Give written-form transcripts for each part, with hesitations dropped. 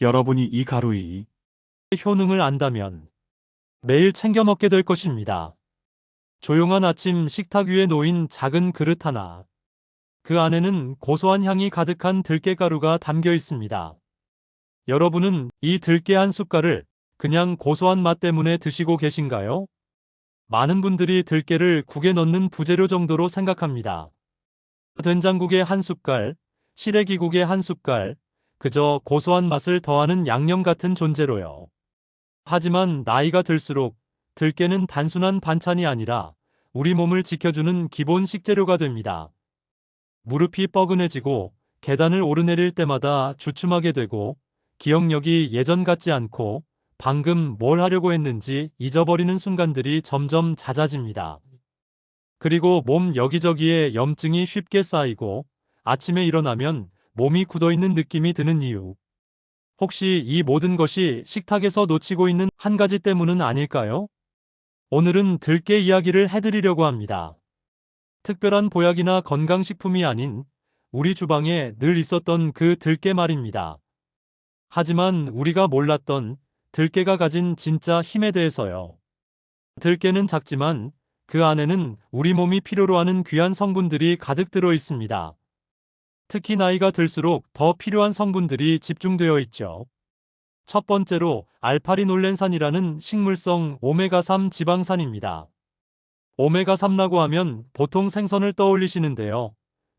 여러분이 이 가루의 효능을 안다면 매일 챙겨 먹게 될 것입니다. 조용한 아침 식탁 위에 놓인 작은 그릇 하나. 그 안에는 고소한 향이 가득한 들깨가루가 담겨 있습니다. 여러분은 이 들깨 한 숟갈을 그냥 고소한 맛 때문에 드시고 계신가요? 많은 분들이 들깨를 국에 넣는 부재료 정도로 생각합니다. 된장국의 한 숟갈, 시래기국의 한 숟갈, 그저 고소한 맛을 더하는 양념 같은 존재로요. 하지만 나이가 들수록 들깨는 단순한 반찬이 아니라 우리 몸을 지켜주는 기본 식재료가 됩니다. 무릎이 뻐근해지고 계단을 오르내릴 때마다 주춤하게 되고 기억력이 예전 같지 않고 방금 뭘 하려고 했는지 잊어버리는 순간들이 점점 잦아집니다. 그리고 몸 여기저기에 염증이 쉽게 쌓이고 아침에 일어나면 몸이 굳어있는 느낌이 드는 이유. 혹시 이 모든 것이 식탁에서 놓치고 있는 한 가지 때문은 아닐까요? 오늘은 들깨 이야기를 해드리려고 합니다. 특별한 보약이나 건강식품이 아닌 우리 주방에 늘 있었던 그 들깨 말입니다. 하지만 우리가 몰랐던 들깨가 가진 진짜 힘에 대해서요. 들깨는 작지만 그 안에는 우리 몸이 필요로 하는 귀한 성분들이 가득 들어 있습니다. 특히 나이가 들수록 더 필요한 성분들이 집중되어 있죠. 첫 번째로 알파리놀렌산이라는 식물성 오메가3 지방산입니다. 오메가3라고 하면 보통 생선을 떠올리시는데요.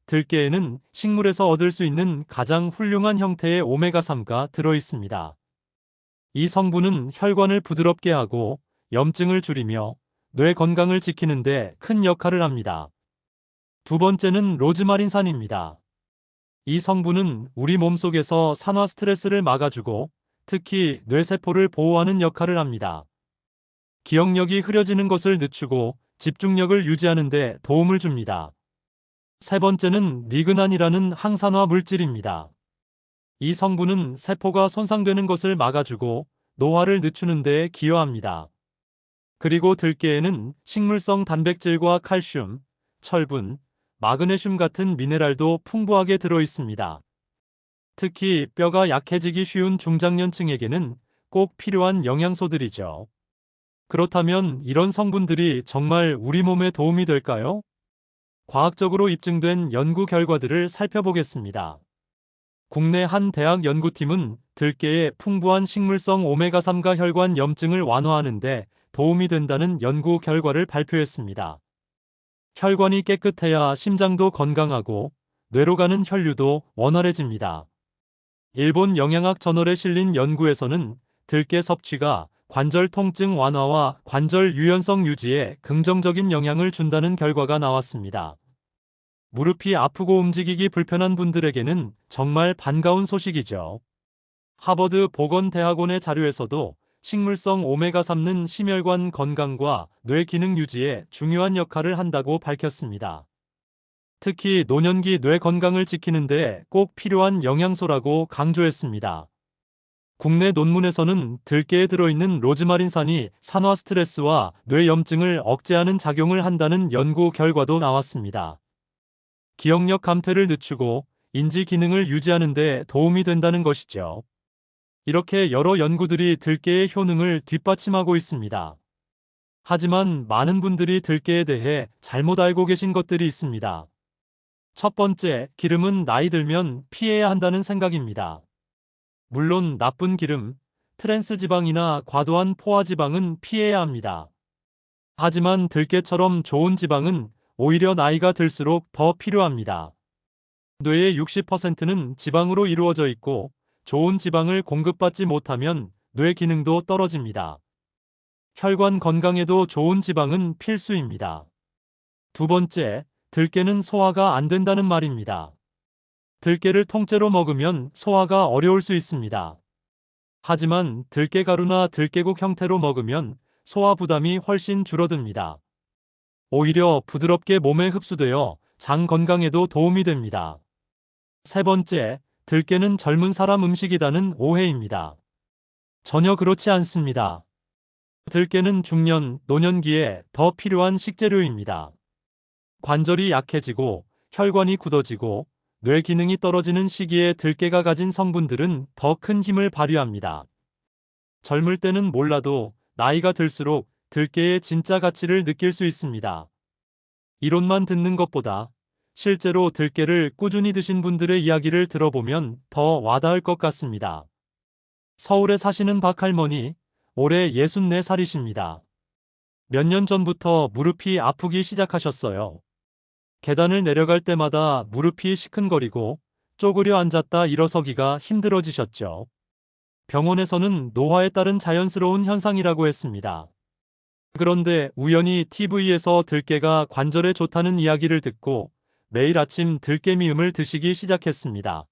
들깨에는 식물에서 얻을 수 있는 가장 훌륭한 형태의 오메가3가 들어 있습니다. 이 성분은 혈관을 부드럽게 하고 염증을 줄이며 뇌 건강을 지키는 데 큰 역할을 합니다. 두 번째는 로즈마린산입니다. 이 성분은 우리 몸속에서 산화 스트레스를 막아주고 특히 뇌세포를 보호하는 역할을 합니다. 기억력이 흐려지는 것을 늦추고 집중력을 유지하는 데 도움을 줍니다. 세 번째는 리그난이라는 항산화 물질입니다. 이 성분은 세포가 손상되는 것을 막아주고 노화를 늦추는 데 기여합니다. 그리고 들깨에는 식물성 단백질과 칼슘, 철분, 마그네슘 같은 미네랄도 풍부하게 들어 있습니다. 특히 뼈가 약해지기 쉬운 중장년층에게는 꼭 필요한 영양소들이죠. 그렇다면 이런 성분들이 정말 우리 몸에 도움이 될까요? 과학적으로 입증된 연구 결과들을 살펴보겠습니다. 국내 한 대학 연구팀은 들깨의 풍부한 식물성 오메가3가 혈관 염증을 완화하는 데 도움이 된다는 연구 결과를 발표했습니다. 혈관이 깨끗해야 심장도 건강하고 뇌로 가는 혈류도 원활해집니다. 일본 영양학 저널에 실린 연구에서는 들깨 섭취가 관절 통증 완화와 관절 유연성 유지에 긍정적인 영향을 준다는 결과가 나왔습니다. 무릎이 아프고 움직이기 불편한 분들에게는 정말 반가운 소식이죠. 하버드 보건대학원의 자료에서도 식물성 오메가3는 심혈관 건강과 뇌 기능 유지에 중요한 역할을 한다고 밝혔습니다. 특히 노년기 뇌 건강을 지키는 데 꼭 필요한 영양소라고 강조했습니다. 국내 논문에서는 들깨에 들어있는 로즈마린산이 산화 스트레스와 뇌 염증을 억제하는 작용을 한다는 연구 결과도 나왔습니다. 기억력 감퇴를 늦추고 인지 기능을 유지하는 데 도움이 된다는 것이죠. 이렇게 여러 연구들이 들깨의 효능을 뒷받침하고 있습니다. 하지만 많은 분들이 들깨에 대해 잘못 알고 계신 것들이 있습니다. 첫 번째, 기름은 나이 들면 피해야 한다는 생각입니다. 물론 나쁜 기름, 트랜스지방이나 과도한 포화지방은 피해야 합니다. 하지만 들깨처럼 좋은 지방은 오히려 나이가 들수록 더 필요합니다. 뇌의 60%는 지방으로 이루어져 있고 좋은 지방을 공급받지 못하면 뇌 기능도 떨어집니다. 혈관 건강에도 좋은 지방은 필수입니다. 두 번째, 들깨는 소화가 안 된다는 말입니다. 들깨를 통째로 먹으면 소화가 어려울 수 있습니다. 하지만 들깨가루나 들깨국 형태로 먹으면 소화 부담이 훨씬 줄어듭니다. 오히려 부드럽게 몸에 흡수되어 장 건강에도 도움이 됩니다. 세 번째, 들깨는 젊은 사람 음식이라는 오해입니다. 전혀 그렇지 않습니다. 들깨는 중년, 노년기에 더 필요한 식재료입니다. 관절이 약해지고 혈관이 굳어지고 뇌 기능이 떨어지는 시기에 들깨가 가진 성분들은 더 큰 힘을 발휘합니다. 젊을 때는 몰라도 나이가 들수록 들깨의 진짜 가치를 느낄 수 있습니다. 이론만 듣는 것보다 실제로 들깨를 꾸준히 드신 분들의 이야기를 들어보면 더 와닿을 것 같습니다. 서울에 사시는 박할머니, 올해 64살이십니다. 몇 년 전부터 무릎이 아프기 시작하셨어요. 계단을 내려갈 때마다 무릎이 시큰거리고 쪼그려 앉았다 일어서기가 힘들어지셨죠. 병원에서는 노화에 따른 자연스러운 현상이라고 했습니다. 그런데 우연히 TV에서 들깨가 관절에 좋다는 이야기를 듣고 매일 아침 들깨 미음을 드시기 시작했습니다.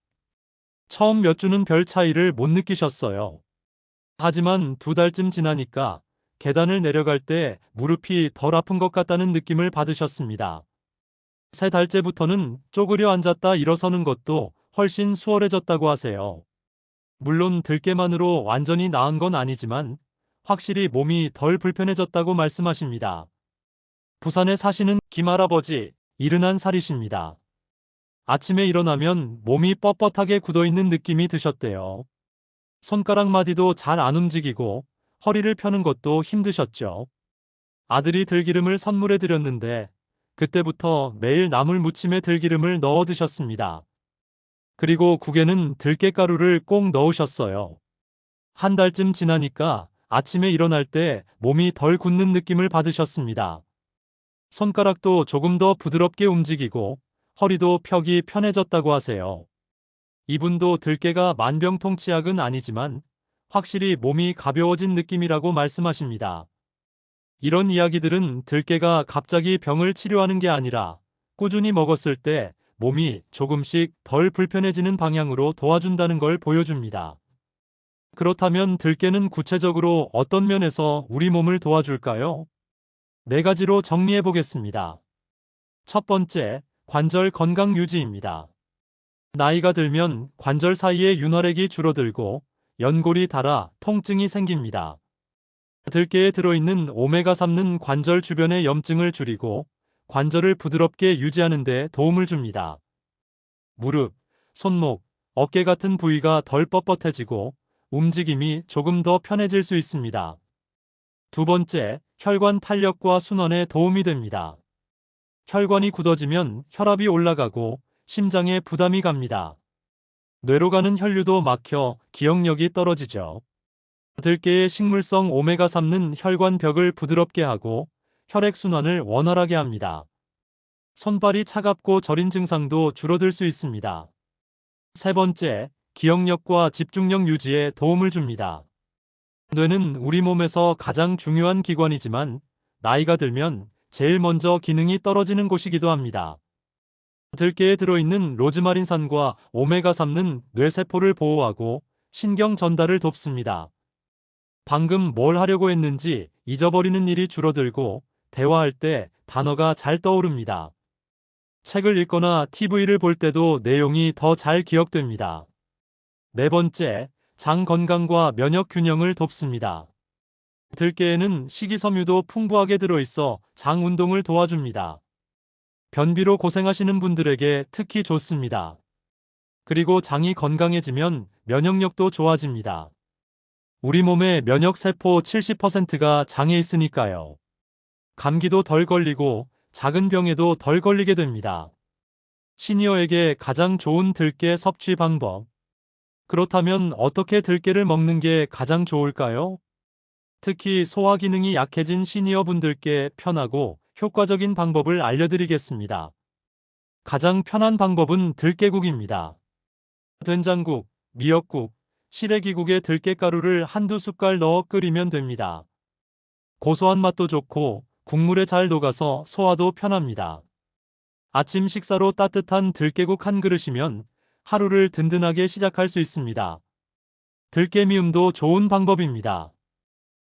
처음 몇 주는 별 차이를 못 느끼셨어요. 하지만 2달쯤 지나니까 계단을 내려갈 때 무릎이 덜 아픈 것 같다는 느낌을 받으셨습니다. 3달째부터는 쪼그려 앉았다 일어서는 것도 훨씬 수월해졌다고 하세요. 물론 들깨만으로 완전히 나은 건 아니지만 확실히 몸이 덜 불편해졌다고 말씀하십니다. 부산에 사시는 김할아버지, 71살이십니다. 아침에 일어나면 몸이 뻣뻣하게 굳어있는 느낌이 드셨대요. 손가락 마디도 잘 안 움직이고 허리를 펴는 것도 힘드셨죠. 아들이 들기름을 선물해 드렸는데 그때부터 매일 나물 무침에 들기름을 넣어 드셨습니다. 그리고 국에는 들깨가루를 꼭 넣으셨어요. 1달쯤 지나니까 아침에 일어날 때 몸이 덜 굳는 느낌을 받으셨습니다. 손가락도 조금 더 부드럽게 움직이고 허리도 펴기 편해졌다고 하세요. 이분도 들깨가 만병통치약은 아니지만 확실히 몸이 가벼워진 느낌이라고 말씀하십니다. 이런 이야기들은 들깨가 갑자기 병을 치료하는 게 아니라 꾸준히 먹었을 때 몸이 조금씩 덜 불편해지는 방향으로 도와준다는 걸 보여줍니다. 그렇다면 들깨는 구체적으로 어떤 면에서 우리 몸을 도와줄까요? 4가지로 정리해 보겠습니다. 첫 번째, 관절 건강 유지입니다. 나이가 들면 관절 사이의 윤활액이 줄어들고 연골이 닳아 통증이 생깁니다. 들깨에 들어있는 오메가3는 관절 주변의 염증을 줄이고 관절을 부드럽게 유지하는 데 도움을 줍니다. 무릎, 손목, 어깨 같은 부위가 덜 뻣뻣해지고 움직임이 조금 더 편해질 수 있습니다. 두 번째, 혈관 탄력과 순환에 도움이 됩니다. 혈관이 굳어지면 혈압이 올라가고 심장에 부담이 갑니다. 뇌로 가는 혈류도 막혀 기억력이 떨어지죠. 들깨의 식물성 오메가3는 혈관 벽을 부드럽게 하고 혈액순환을 원활하게 합니다. 손발이 차갑고 저린 증상도 줄어들 수 있습니다. 세 번째, 기억력과 집중력 유지에 도움을 줍니다. 뇌는 우리 몸에서 가장 중요한 기관이지만 나이가 들면 제일 먼저 기능이 떨어지는 곳이기도 합니다. 들깨에 들어있는 로즈마린산과 오메가3는 뇌세포를 보호하고 신경 전달을 돕습니다. 방금 뭘 하려고 했는지 잊어버리는 일이 줄어들고 대화할 때 단어가 잘 떠오릅니다. 책을 읽거나 TV를 볼 때도 내용이 더 잘 기억됩니다. 네 번째, 장 건강과 면역 균형을 돕습니다. 들깨에는 식이섬유도 풍부하게 들어있어 장 운동을 도와줍니다. 변비로 고생하시는 분들에게 특히 좋습니다. 그리고 장이 건강해지면 면역력도 좋아집니다. 우리 몸의 면역세포 70%가 장에 있으니까요. 감기도 덜 걸리고 작은 병에도 덜 걸리게 됩니다. 시니어에게 가장 좋은 들깨 섭취 방법. 그렇다면 어떻게 들깨를 먹는 게 가장 좋을까요? 특히 소화 기능이 약해진 시니어 분들께 편하고 효과적인 방법을 알려드리겠습니다. 가장 편한 방법은 들깨국입니다. 된장국, 미역국, 시래기국에 들깨가루를 한두 숟갈 넣어 끓이면 됩니다. 고소한 맛도 좋고 국물에 잘 녹아서 소화도 편합니다. 아침 식사로 따뜻한 들깨국 한 그릇이면 하루를 든든하게 시작할 수 있습니다. 들깨 미음도 좋은 방법입니다.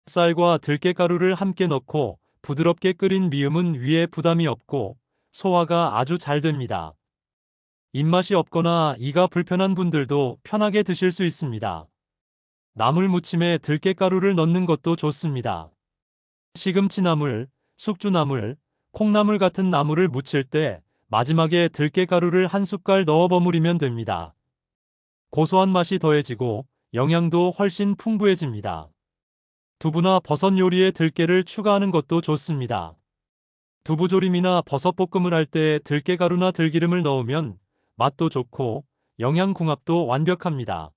쌀과 들깨가루를 함께 넣고 부드럽게 끓인 미음은 위에 부담이 없고 소화가 아주 잘 됩니다. 입맛이 없거나 이가 불편한 분들도 편하게 드실 수 있습니다. 나물 무침에 들깨가루를 넣는 것도 좋습니다. 시금치나물, 숙주나물, 콩나물 같은 나물을 무칠 때 마지막에 들깨가루를 한 숟갈 넣어 버무리면 됩니다. 고소한 맛이 더해지고 영양도 훨씬 풍부해집니다. 두부나 버섯 요리에 들깨를 추가하는 것도 좋습니다. 두부조림이나 버섯볶음을 할 때 들깨가루나 들기름을 넣으면 맛도 좋고 영양궁합도 완벽합니다.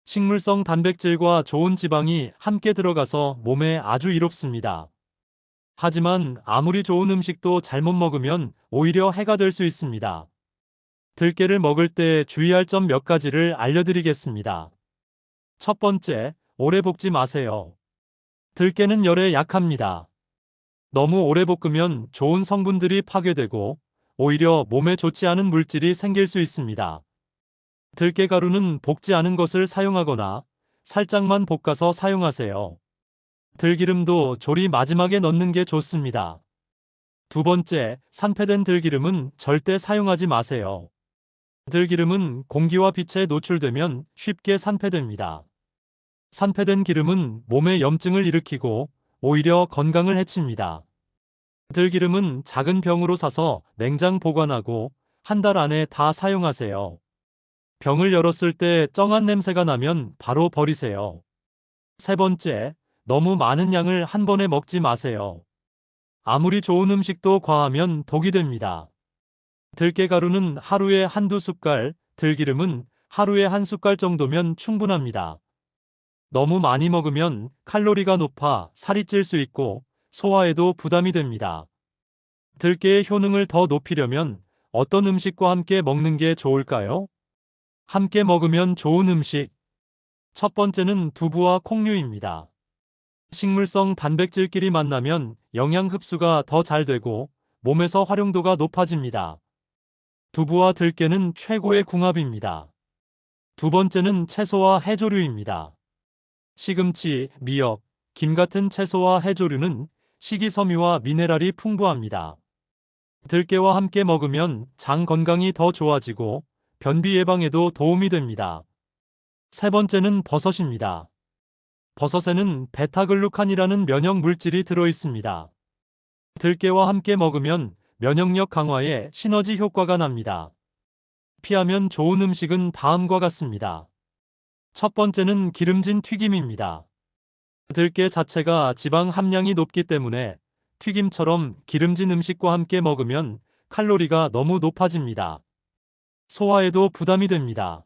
식물성 단백질과 좋은 지방이 함께 들어가서 몸에 아주 이롭습니다. 하지만 아무리 좋은 음식도 잘못 먹으면 오히려 해가 될 수 있습니다. 들깨를 먹을 때 주의할 점 몇 가지를 알려드리겠습니다. 첫 번째, 오래 볶지 마세요. 들깨는 열에 약합니다. 너무 오래 볶으면 좋은 성분들이 파괴되고 오히려 몸에 좋지 않은 물질이 생길 수 있습니다. 들깨가루는 볶지 않은 것을 사용하거나 살짝만 볶아서 사용하세요. 들기름도 조리 마지막에 넣는 게 좋습니다. 두 번째, 산패된 들기름은 절대 사용하지 마세요. 들기름은 공기와 빛에 노출되면 쉽게 산패됩니다. 산패된 기름은 몸에 염증을 일으키고 오히려 건강을 해칩니다. 들기름은 작은 병으로 사서 냉장 보관하고 한 달 안에 다 사용하세요. 병을 열었을 때 쩡한 냄새가 나면 바로 버리세요. 세 번째, 너무 많은 양을 한 번에 먹지 마세요. 아무리 좋은 음식도 과하면 독이 됩니다. 들깨가루는 하루에 한두 숟갈, 들기름은 하루에 한 숟갈 정도면 충분합니다. 너무 많이 먹으면 칼로리가 높아 살이 찔 수 있고 소화에도 부담이 됩니다. 들깨의 효능을 더 높이려면 어떤 음식과 함께 먹는 게 좋을까요? 함께 먹으면 좋은 음식. 첫 번째는 두부와 콩류입니다. 식물성 단백질끼리 만나면 영양 흡수가 더 잘 되고 몸에서 활용도가 높아집니다. 두부와 들깨는 최고의 궁합입니다. 두 번째는 채소와 해조류입니다. 시금치, 미역, 김 같은 채소와 해조류는 식이섬유와 미네랄이 풍부합니다. 들깨와 함께 먹으면 장 건강이 더 좋아지고 변비 예방에도 도움이 됩니다. 세 번째는 버섯입니다. 버섯에는 베타글루칸이라는 면역 물질이 들어 있습니다. 들깨와 함께 먹으면 면역력 강화에 시너지 효과가 납니다. 피하면 좋은 음식은 다음과 같습니다. 첫 번째는 기름진 튀김입니다. 들깨 자체가 지방 함량이 높기 때문에 튀김처럼 기름진 음식과 함께 먹으면 칼로리가 너무 높아집니다. 소화에도 부담이 됩니다.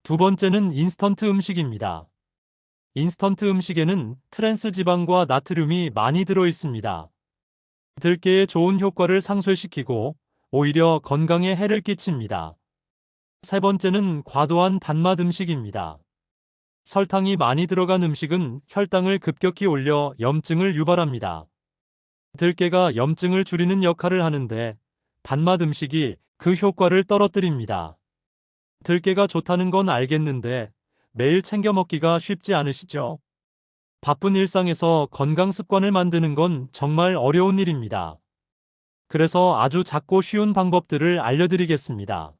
두 번째는 인스턴트 음식입니다. 인스턴트 음식에는 트랜스 지방과 나트륨이 많이 들어 있습니다. 들깨의 좋은 효과를 상쇄시키고 오히려 건강에 해를 끼칩니다. 세 번째는 과도한 단맛 음식입니다. 설탕이 많이 들어간 음식은 혈당을 급격히 올려 염증을 유발합니다. 들깨가 염증을 줄이는 역할을 하는데 단맛 음식이 그 효과를 떨어뜨립니다. 들깨가 좋다는 건 알겠는데 매일 챙겨 먹기가 쉽지 않으시죠? 바쁜 일상에서 건강 습관을 만드는 건 정말 어려운 일입니다. 그래서 아주 작고 쉬운 방법들을 알려드리겠습니다.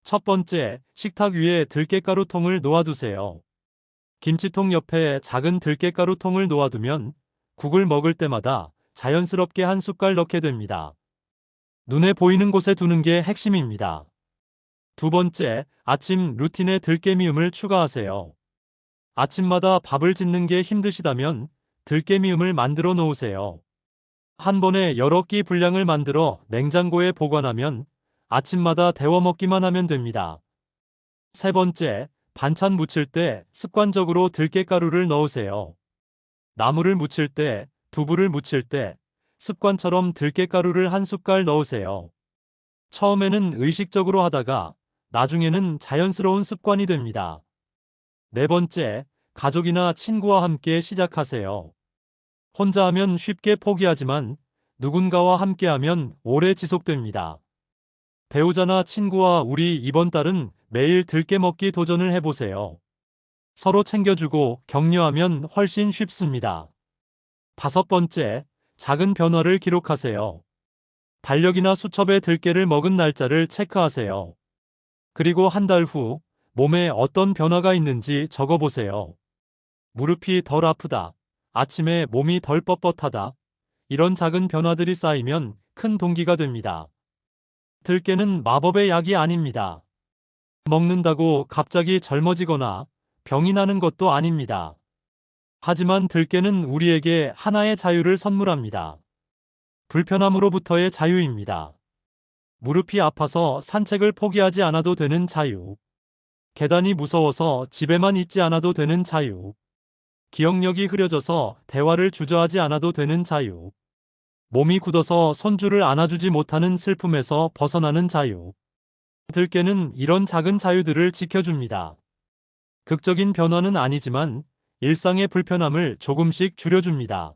첫 번째, 식탁 위에 들깨가루통을 놓아두세요. 김치통 옆에 작은 들깨가루통을 놓아두면 국을 먹을 때마다 자연스럽게 한 숟갈 넣게 됩니다. 눈에 보이는 곳에 두는 게 핵심입니다. 두 번째, 아침 루틴에 들깨미음을 추가하세요. 아침마다 밥을 짓는 게 힘드시다면 들깨미음을 만들어 놓으세요. 한 번에 여러 끼 분량을 만들어 냉장고에 보관하면 아침마다 데워 먹기만 하면 됩니다. 세 번째, 반찬 무칠 때 습관적으로 들깨가루를 넣으세요. 나물을 무칠 때, 두부를 무칠 때 습관처럼 들깨가루를 한 숟갈 넣으세요. 처음에는 의식적으로 하다가 나중에는 자연스러운 습관이 됩니다. 네 번째, 가족이나 친구와 함께 시작하세요. 혼자 하면 쉽게 포기하지만 누군가와 함께하면 오래 지속됩니다. 배우자나 친구와 우리 이번 달은 매일 들깨 먹기 도전을 해보세요. 서로 챙겨주고 격려하면 훨씬 쉽습니다. 다섯 번째, 작은 변화를 기록하세요. 달력이나 수첩에 들깨를 먹은 날짜를 체크하세요. 그리고 한 달 후 몸에 어떤 변화가 있는지 적어보세요. 무릎이 덜 아프다. 아침에 몸이 덜 뻣뻣하다. 이런 작은 변화들이 쌓이면 큰 동기가 됩니다. 들깨는 마법의 약이 아닙니다. 먹는다고 갑자기 젊어지거나 병이 나는 것도 아닙니다. 하지만 들깨는 우리에게 하나의 자유를 선물합니다. 불편함으로부터의 자유입니다. 무릎이 아파서 산책을 포기하지 않아도 되는 자유. 계단이 무서워서 집에만 있지 않아도 되는 자유. 기억력이 흐려져서 대화를 주저하지 않아도 되는 자유. 몸이 굳어서 손주를 안아주지 못하는 슬픔에서 벗어나는 자유. 들깨는 이런 작은 자유들을 지켜줍니다. 극적인 변화는 아니지만 일상의 불편함을 조금씩 줄여줍니다.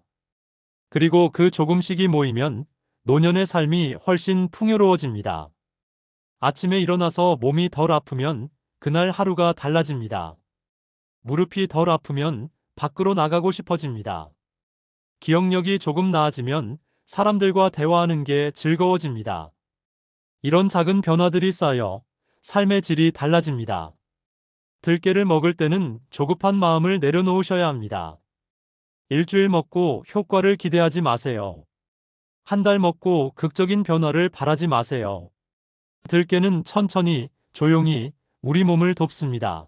그리고 그 조금씩이 모이면 노년의 삶이 훨씬 풍요로워집니다. 아침에 일어나서 몸이 덜 아프면 그날 하루가 달라집니다. 무릎이 덜 아프면 밖으로 나가고 싶어집니다. 기억력이 조금 나아지면 사람들과 대화하는 게 즐거워집니다. 이런 작은 변화들이 쌓여 삶의 질이 달라집니다. 들깨를 먹을 때는 조급한 마음을 내려놓으셔야 합니다. 일주일 먹고 효과를 기대하지 마세요. 한 달 먹고 극적인 변화를 바라지 마세요. 들깨는 천천히, 조용히 우리 몸을 돕습니다.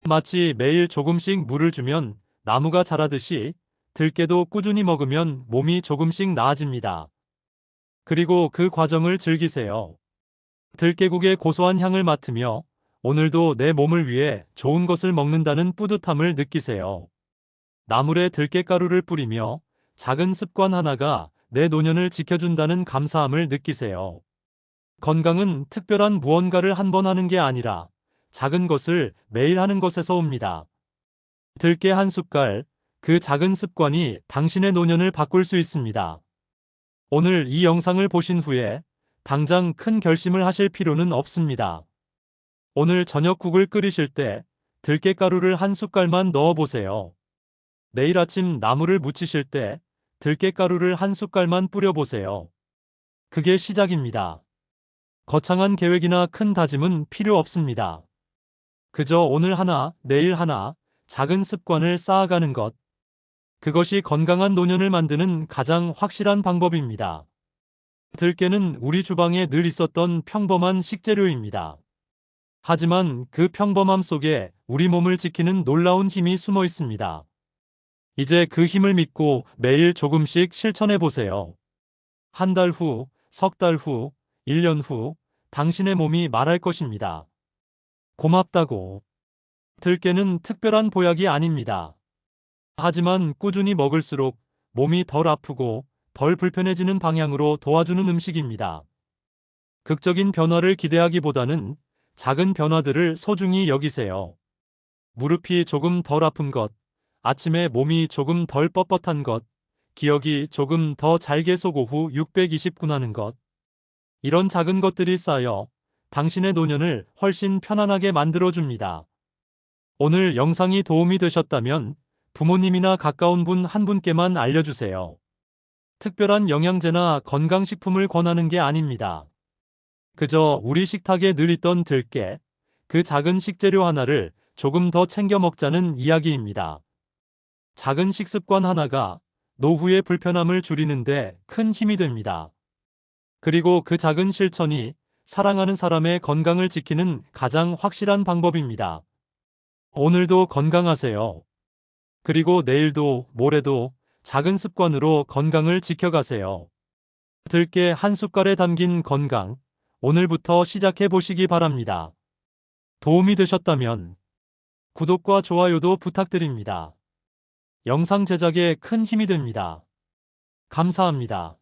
마치 매일 조금씩 물을 주면 나무가 자라듯이 들깨도 꾸준히 먹으면 몸이 조금씩 나아집니다. 그리고 그 과정을 즐기세요. 들깨국의 고소한 향을 맡으며 오늘도 내 몸을 위해 좋은 것을 먹는다는 뿌듯함을 느끼세요. 나물에 들깨가루를 뿌리며 작은 습관 하나가 내 노년을 지켜준다는 감사함을 느끼세요. 건강은 특별한 무언가를 한 번 하는 게 아니라 작은 것을 매일 하는 것에서 옵니다. 들깨 한 숟갈, 그 작은 습관이 당신의 노년을 바꿀 수 있습니다. 오늘 이 영상을 보신 후에 당장 큰 결심을 하실 필요는 없습니다. 오늘 저녁국을 끓이실 때 들깨가루를 한 숟갈만 넣어보세요. 내일 아침 나물을 무치실 때 들깨가루를 한 숟갈만 뿌려보세요. 그게 시작입니다. 거창한 계획이나 큰 다짐은 필요 없습니다. 그저 오늘 하나, 내일 하나, 작은 습관을 쌓아가는 것. 그것이 건강한 노년을 만드는 가장 확실한 방법입니다. 들깨는 우리 주방에 늘 있었던 평범한 식재료입니다. 하지만 그 평범함 속에 우리 몸을 지키는 놀라운 힘이 숨어 있습니다. 이제 그 힘을 믿고 매일 조금씩 실천해 보세요. 한 달 후, 석 달 후, 1년 후, 당신의 몸이 말할 것입니다. 고맙다고. 들깨는 특별한 보약이 아닙니다. 하지만 꾸준히 먹을수록 몸이 덜 아프고 덜 불편해지는 방향으로 도와주는 음식입니다. 극적인 변화를 기대하기보다는 작은 변화들을 소중히 여기세요. 무릎이 조금 덜 아픈 것, 아침에 몸이 조금 덜 뻣뻣한 것, 기억이 조금 더 잘 계속 오후 629 하는 것. 이런 작은 것들이 쌓여 당신의 노년을 훨씬 편안하게 만들어줍니다. 오늘 영상이 도움이 되셨다면 부모님이나 가까운 분 한 분께만 알려주세요. 특별한 영양제나 건강식품을 권하는 게 아닙니다. 그저 우리 식탁에 늘 있던 들깨, 그 작은 식재료 하나를 조금 더 챙겨 먹자는 이야기입니다. 작은 식습관 하나가 노후의 불편함을 줄이는데 큰 힘이 됩니다. 그리고 그 작은 실천이 사랑하는 사람의 건강을 지키는 가장 확실한 방법입니다. 오늘도 건강하세요. 그리고 내일도, 모레도 작은 습관으로 건강을 지켜가세요. 들깨 한 숟갈에 담긴 건강, 오늘부터 시작해 보시기 바랍니다. 도움이 되셨다면 구독과 좋아요도 부탁드립니다. 영상 제작에 큰 힘이 됩니다. 감사합니다.